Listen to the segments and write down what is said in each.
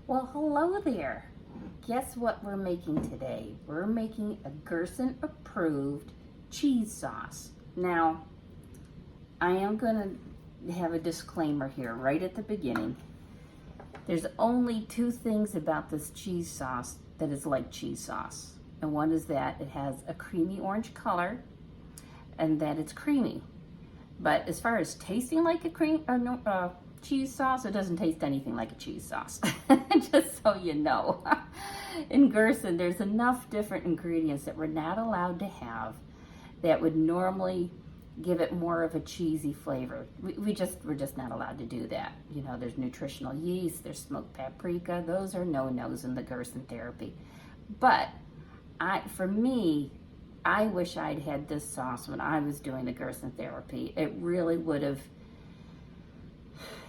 Well, hello there. Guess what we're making today? We're making a Gerson approved cheese sauce. Now, I am going to have a disclaimer here right at the beginning. There's only two things about this cheese sauce that is like cheese sauce. And one is that it has a creamy orange color and that it's creamy. But as far as tasting like a cheese sauce, it doesn't taste anything like a cheese sauce. Just so you know. In Gerson, there's enough different ingredients that we're not allowed to have that would normally give it more of a cheesy flavor. We're just not allowed to do that. You know, there's nutritional yeast, there's smoked paprika. Those are no-nos in the Gerson therapy. But for me, I wish I'd had this sauce when I was doing the Gerson therapy. It really would have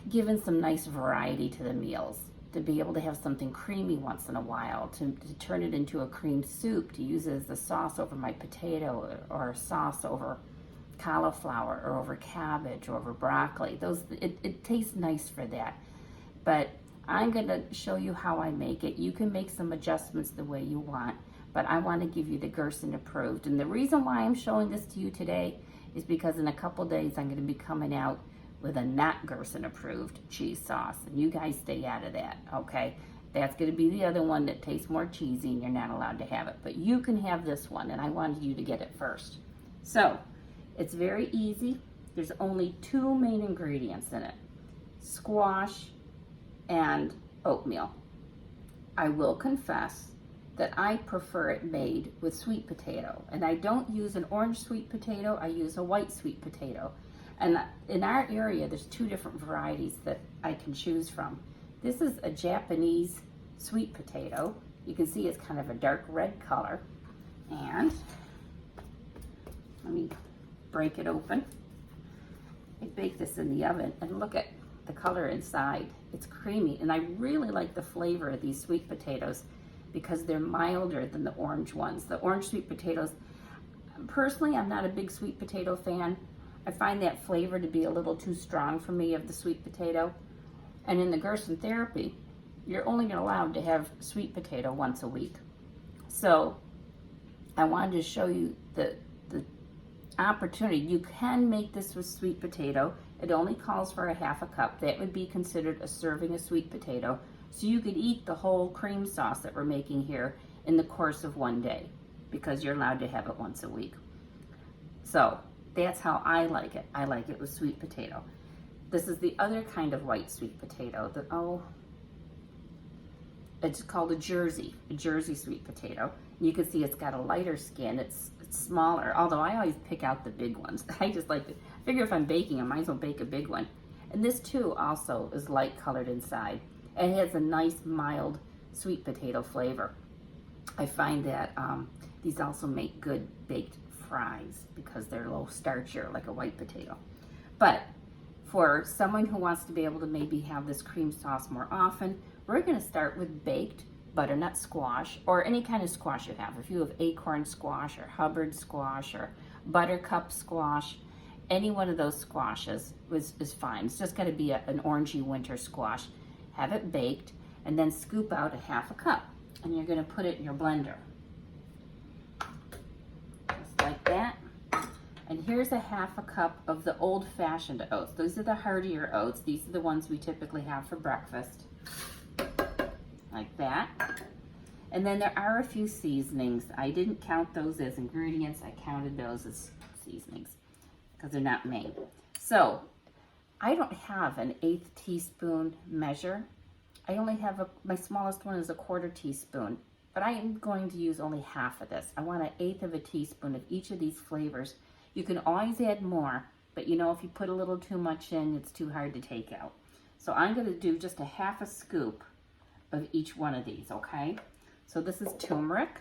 given some nice variety to the meals. To be able to have something creamy once in a while, to turn it into a cream soup, to use it as a sauce over my potato or a sauce over cauliflower or over cabbage or over broccoli. It tastes nice for that. But I'm going to show you how I make it. You can make some adjustments the way you want, but I want to give you the Gerson approved. And the reason why I'm showing this to you today is because in a couple days I'm going to be coming out with a not Gerson approved cheese sauce. And you guys stay out of that, okay? That's going to be the other one that tastes more cheesy and you're not allowed to have it. But you can have this one, and I wanted you to get it first. So, it's very easy. There's only two main ingredients in it: squash and oatmeal. I will confess that I prefer it made with sweet potato. And I don't use an orange sweet potato, I use a white sweet potato. And in our area, there's two different varieties that I can choose from. This is a Japanese sweet potato. You can see it's kind of a dark red color. And let me break it open. I baked this in the oven, and look at the color inside. It's creamy, and I really like the flavor of these sweet potatoes because they're milder than the orange ones. The orange sweet potatoes, personally, I'm not a big sweet potato fan. I find that flavor to be a little too strong for me of the sweet potato. And in the Gerson therapy, you're only allowed to have sweet potato once a week. So I wanted to show you the opportunity. You can make this with sweet potato. It only calls for a half a cup. That would be considered a serving of sweet potato. So you could eat the whole cream sauce that we're making here in the course of one day because you're allowed to have it once a week. So that's how I like it. I like it with sweet potato. This is the other kind of white sweet potato that, it's called a Jersey sweet potato. You can see it's got a lighter skin. It's smaller, although I always pick out the big ones. I just like to figure if I'm baking, I might as well bake a big one. And this too also is light colored inside. And it has a nice mild sweet potato flavor. I find that these also make good baked fries because they're low starchier like a white potato. But for someone who wants to be able to maybe have this cream sauce more often, we're going to start with baked butternut squash, or any kind of squash you have. If you have acorn squash or Hubbard squash or buttercup squash, any one of those squashes is fine. It's just got to be an orangey winter squash. Have it baked and then scoop out a half a cup, and you're going to put it in your blender. Just like that. And here's a half a cup of the old-fashioned oats. Those are the heartier oats. These are the ones we typically have for breakfast. Like that. And then there are a few seasonings. I didn't count those as ingredients. I counted those as seasonings because they're not main. So I don't have an 1/8 teaspoon measure. I only have my smallest one is a 1/4 teaspoon, but I am going to use only half of this. I want 1/8 of a teaspoon of each of these flavors. You can always add more, but you know, if you put a little too much in, it's too hard to take out. So I'm going to do just a half a scoop of each one of these, okay? So this is turmeric,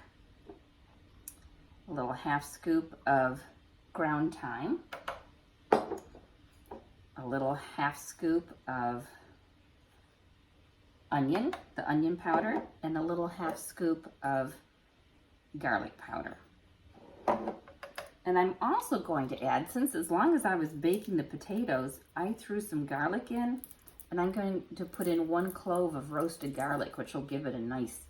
a little half scoop of ground thyme, a little half scoop of onion, the onion powder, and a little half scoop of garlic powder. And I'm also going to add, since as long as I was baking the potatoes, I threw some garlic in. And I'm going to put in 1 clove of roasted garlic, which will give it a nice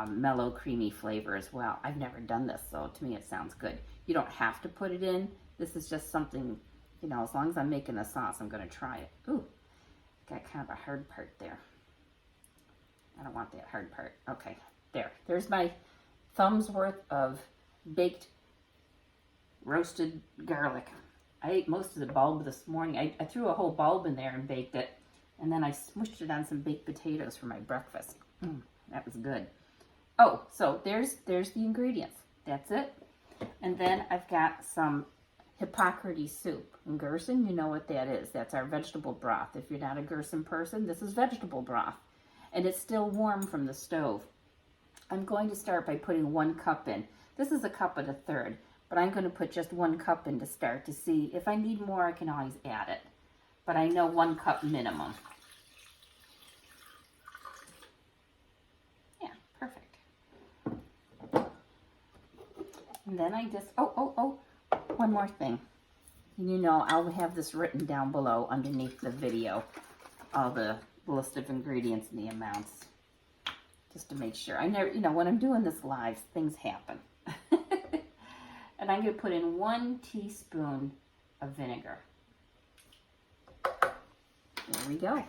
mellow, creamy flavor as well. I've never done this, so to me it sounds good. You don't have to put it in. This is just something, you know, as long as I'm making the sauce, I'm going to try it. Ooh, got kind of a hard part there. I don't want that hard part. Okay, there's my thumb's worth of baked roasted garlic. I ate most of the bulb this morning. I threw a whole bulb in there and baked it, and then I smushed it on some baked potatoes for my breakfast. That was good. Oh, so there's the ingredients. That's it. And then I've got some Hippocrates soup. And Gerson, you know what that is. That's our vegetable broth. If you're not a Gerson person, this is vegetable broth. And it's still warm from the stove. I'm going to start by putting 1 cup in. This is 1 1/3 cups, but I'm going to put just 1 cup in to start to see. If I need more, I can always add it. But I know 1 cup minimum. Yeah, perfect. And then I just, one more thing. You know, I'll have this written down below underneath the video, all the list of ingredients and the amounts, just to make sure. I never, you know, when I'm doing this live, things happen. And I'm going to put in 1 teaspoon of vinegar. There we go.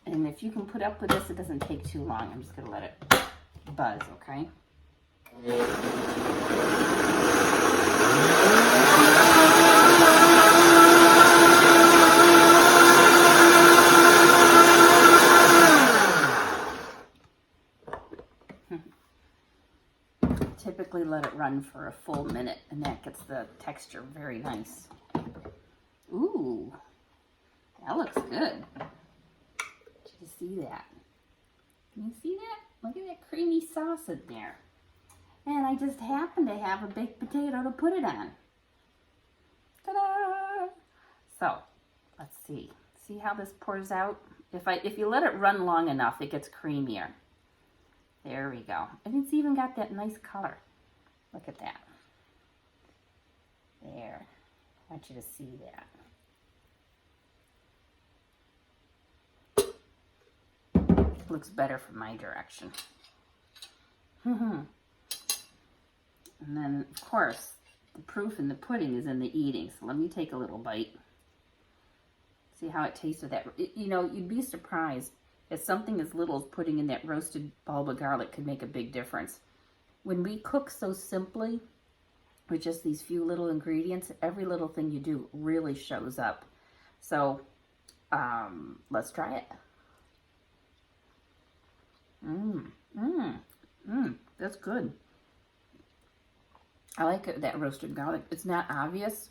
And if you can put up with this, it doesn't take too long. I'm just going to let it buzz, okay? Typically let it run for a full minute, and that gets the texture very nice. Ooh, that looks good. Did you see that? Can you see that? Look at that creamy sauce in there. And I just happen to have a baked potato to put it on. Ta-da! So, let's see. See how this pours out? If you let it run long enough, it gets creamier. There we go. And it's even got that nice color. Look at that. There. I want you to see that. Looks better from my direction. And then, of course, the proof in the pudding is in the eating. So let me take a little bite. See how it tastes with that. You know, you'd be surprised that something as little as putting in that roasted bulb of garlic could make a big difference. When we cook so simply, with just these few little ingredients, every little thing you do really shows up. So, let's try it. That's good. I like it, that roasted garlic. It's not obvious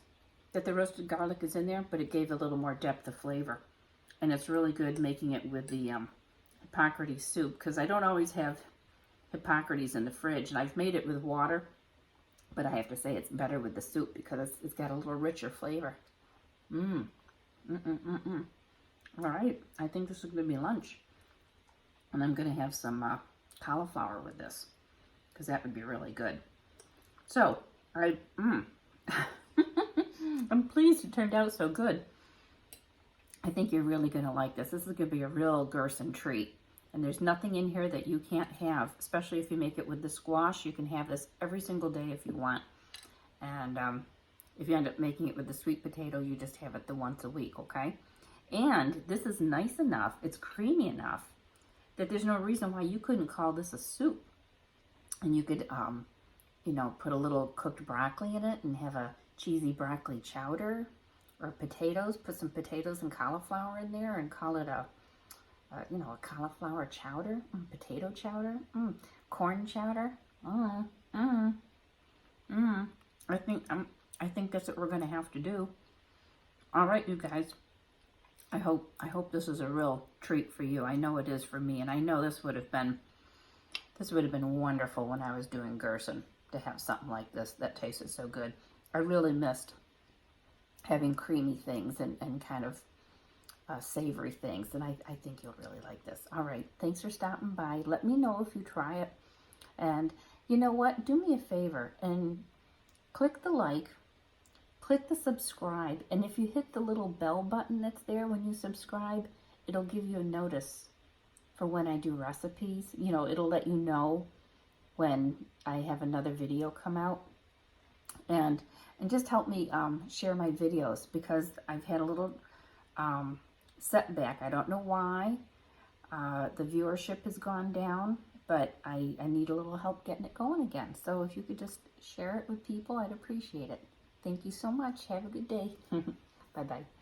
that the roasted garlic is in there, but it gave a little more depth of flavor. And it's really good making it with the Hippocrates soup, because I don't always have Hippocrates in the fridge. And I've made it with water, but I have to say it's better with the soup because it's got a little richer flavor. All right, I think this is going to be lunch. And I'm going to have some cauliflower with this, because that would be really good. So, I'm pleased it turned out so good. I think you're really going to like this. This is going to be a real Gerson treat. And there's nothing in here that you can't have, especially if you make it with the squash. You can have this every single day if you want. And if you end up making it with the sweet potato, you just have it the once a week, okay? And this is nice enough, it's creamy enough, that there's no reason why you couldn't call this a soup. And you could, you know, put a little cooked broccoli in it and have a cheesy broccoli chowder, or potatoes, put some potatoes and cauliflower in there and call it a you know, a cauliflower chowder, potato chowder, corn chowder. I think that's what we're going to have to do. All right, you guys. I hope this is a real treat for you. I know it is for me, and I know this would have been wonderful when I was doing Gerson, to have something like this that tasted so good. I really missed having creamy things and kind of savory things, and I think you'll really like this. All right, thanks for stopping by. Let me know if you try it, and you know what? Do me a favor and click the like, click the subscribe. And if you hit the little bell button that's there when you subscribe, it'll give you a notice for when I do recipes. You know, it'll let you know when I have another video come out. And just help me share my videos, because I've had a little setback. I don't know why. The viewership has gone down, but I need a little help getting it going again. So if you could just share it with people, I'd appreciate it. Thank you so much. Have a good day. Bye-bye.